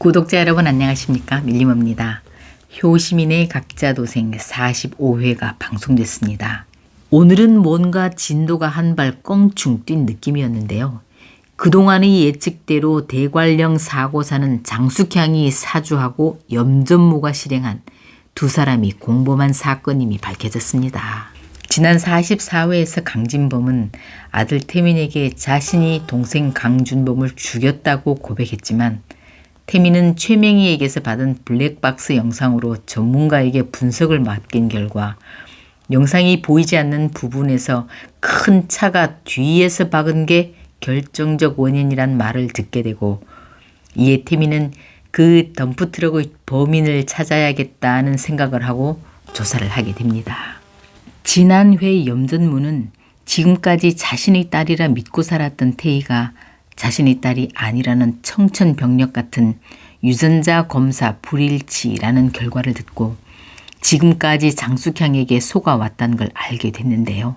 구독자 여러분 안녕하십니까? 밀림입니다. 효시민의 각자 도생 45회가 방송됐습니다. 오늘은 뭔가 진도가 한 발 껑충 뛴 느낌이었는데요. 그동안의 예측대로 대관령 사고사는 장숙향이 사주하고 염전무가 실행한 두 사람이 공범한 사건임이 밝혀졌습니다. 지난 44회에서 강진범은 아들 태민에게 자신이 동생 강준범을 죽였다고 고백했지만 태민은 최명희에게서 받은 블랙박스 영상으로 전문가에게 분석을 맡긴 결과 영상이 보이지 않는 부분에서 큰 차가 뒤에서 박은 게 결정적 원인이란 말을 듣게 되고 이에 태민은 그 덤프트럭의 범인을 찾아야겠다는 생각을 하고 조사를 하게 됩니다. 지난 회 염전무는 지금까지 자신의 딸이라 믿고 살았던 태희가 자신의 딸이 아니라는 청천벽력 같은 유전자 검사 불일치라는 결과를 듣고 지금까지 장숙향에게 속아왔다는 걸 알게 됐는데요.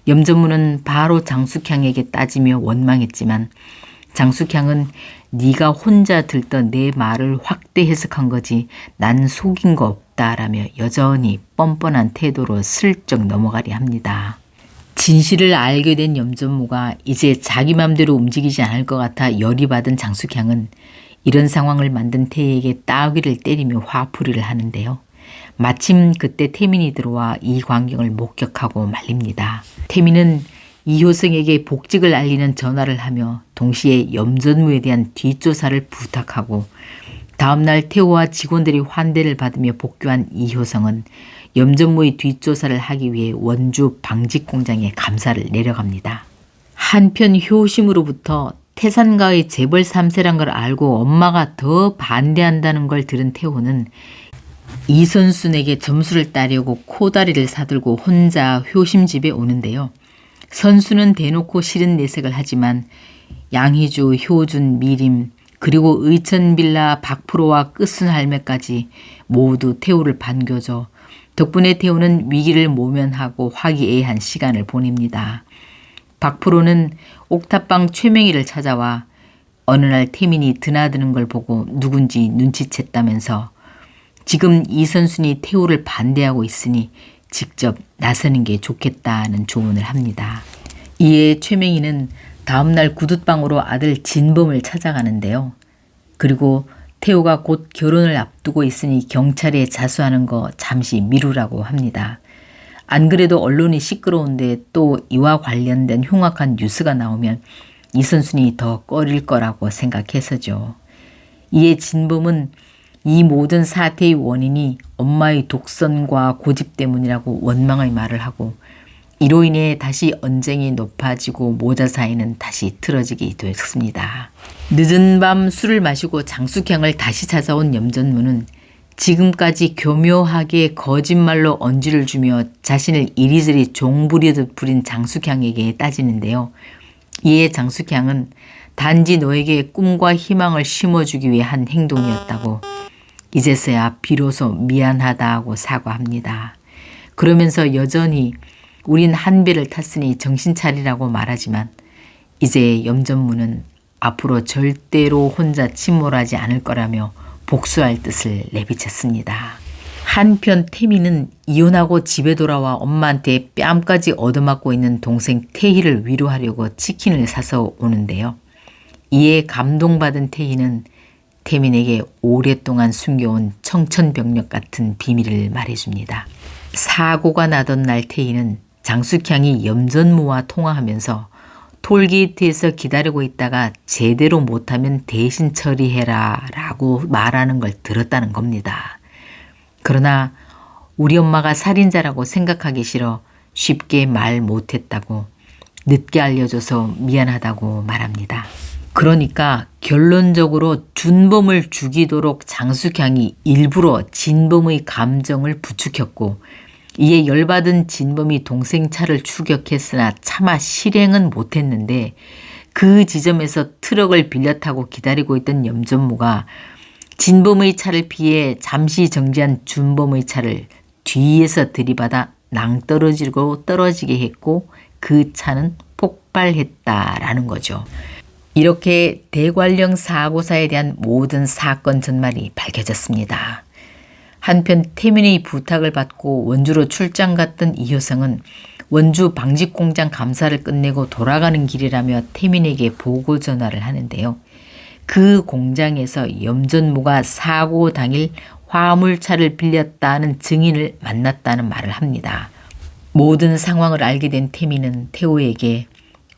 염전무는 바로 장숙향에게 따지며 원망했지만 장숙향은 네가 혼자 들던 내 말을 확대 해석한 거지 난 속인 거 없다라며 여전히 뻔뻔한 태도로 슬쩍 넘어가려 합니다. 진실을 알게 된 염전무가 이제 자기 맘대로 움직이지 않을 것 같아 열이 받은 장숙향은 이런 상황을 만든 태희에게 따귀를 때리며 화풀이를 하는데요. 마침 그때 태민이 들어와 이 광경을 목격하고 말립니다. 태민은 이효성에게 복직을 알리는 전화를 하며 동시에 염전무에 대한 뒷조사를 부탁하고 다음날 태호와 직원들이 환대를 받으며 복귀한 이효성은 염전무의 뒷조사를 하기 위해 원주 방직공장에 감사를 내려갑니다. 한편 효심으로부터 태산가의 재벌 3세란 걸 알고 엄마가 더 반대한다는 걸 들은 태호는 이선순에게 점수를 따려고 코다리를 사들고 혼자 효심 집에 오는데요. 선수는 대놓고 싫은 내색을 하지만 양희주, 효준, 미림 그리고 의천빌라 박프로와 끝순 할매까지 모두 태호를 반겨줘 덕분에 태호는 위기를 모면하고 화기애애한 시간을 보냅니다. 박프로는 옥탑방 최명희를 찾아와 어느 날 태민이 드나드는 걸 보고 누군지 눈치챘다면서 지금 이선순이 태호를 반대하고 있으니 직접 나서는 게 좋겠다는 조언을 합니다. 이에 최명희는 다음날 구둣방으로 아들 진범을 찾아가는데요. 그리고 태호가 곧 결혼을 앞두고 있으니 경찰에 자수하는 거 잠시 미루라고 합니다. 안 그래도 언론이 시끄러운데 또 이와 관련된 흉악한 뉴스가 나오면 이선순이 더 꺼릴 거라고 생각해서죠. 이에 진범은 이 모든 사태의 원인이 엄마의 독선과 고집 때문이라고 원망의 말을 하고 이로 인해 다시 언쟁이 높아지고 모자 사이는 다시 틀어지게 됐습니다. 늦은 밤 술을 마시고 장숙향을 다시 찾아온 염전무는 지금까지 교묘하게 거짓말로 언지를 주며 자신을 이리저리 종부리듯 부린 장숙향에게 따지는데요. 이에 장숙향은 단지 너에게 꿈과 희망을 심어주기 위해 한 행동이었다고 이제서야 비로소 미안하다고 사과합니다. 그러면서 여전히 우린 한 배를 탔으니 정신 차리라고 말하지만 이제 염전무는 앞으로 절대로 혼자 침몰하지 않을 거라며 복수할 뜻을 내비쳤습니다. 한편 태민은 이혼하고 집에 돌아와 엄마한테 뺨까지 얻어맞고 있는 동생 태희를 위로하려고 치킨을 사서 오는데요. 이에 감동받은 태희는 태민에게 오랫동안 숨겨온 청천벽력 같은 비밀을 말해줍니다. 사고가 나던 날 태희는 장숙향이 염전무와 통화하면서 톨게이트에서 기다리고 있다가 제대로 못하면 대신 처리해라 라고 말하는 걸 들었다는 겁니다. 그러나 우리 엄마가 살인자라고 생각하기 싫어 쉽게 말 못했다고 늦게 알려줘서 미안하다고 말합니다. 그러니까 결론적으로 준범을 죽이도록 장숙향이 일부러 진범의 감정을 부추겼고 이에 열받은 진범이 동생 차를 추격했으나 차마 실행은 못했는데 그 지점에서 트럭을 빌려 타고 기다리고 있던 염전무가 진범의 차를 피해 잠시 정지한 준범의 차를 뒤에서 들이받아 낭떠러지고 떨어지게 했고 그 차는 폭발했다라는 거죠. 이렇게 대관령 사고사에 대한 모든 사건 전말이 밝혀졌습니다. 한편 태민의 부탁을 받고 원주로 출장 갔던 이효성은 원주 방직공장 감사를 끝내고 돌아가는 길이라며 태민에게 보고 전화를 하는데요. 그 공장에서 염전무가 사고 당일 화물차를 빌렸다는 증인을 만났다는 말을 합니다. 모든 상황을 알게 된 태민은 태호에게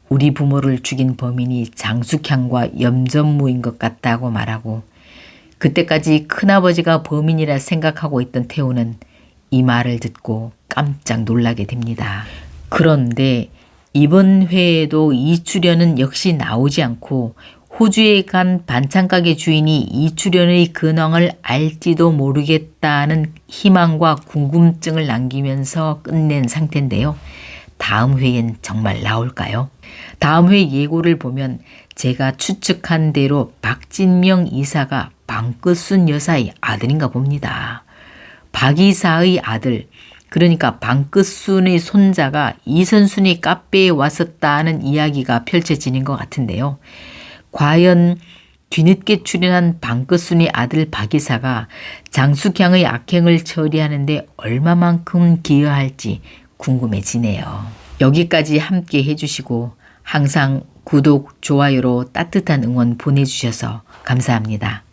우리 부모를 죽인 범인이 장숙향과 염전무인 것 같다고 말하고, 그때까지 큰아버지가 범인이라 생각하고 있던 태호는 이 말을 듣고 깜짝 놀라게 됩니다. 그런데 이번 회에도 이출연은 역시 나오지 않고 호주에 간 반찬가게 주인이 이출연의 근황을 알지도 모르겠다는 희망과 궁금증을 남기면서 끝낸 상태인데요. 다음 회엔 정말 나올까요? 다음 회 예고를 보면 제가 추측한 대로 박진명 이사가 방끝순 여사의 아들인가 봅니다. 박 이사의 아들, 그러니까 방끝순의 손자가 이선순이 카페에 왔었다는 이야기가 펼쳐지는 것 같은데요. 과연 뒤늦게 출연한 방끝순의 아들 박 이사가 장숙향의 악행을 처리하는데 얼마만큼 기여할지 궁금해지네요. 여기까지 함께 해주시고 항상 구독, 좋아요로 따뜻한 응원 보내주셔서 감사합니다.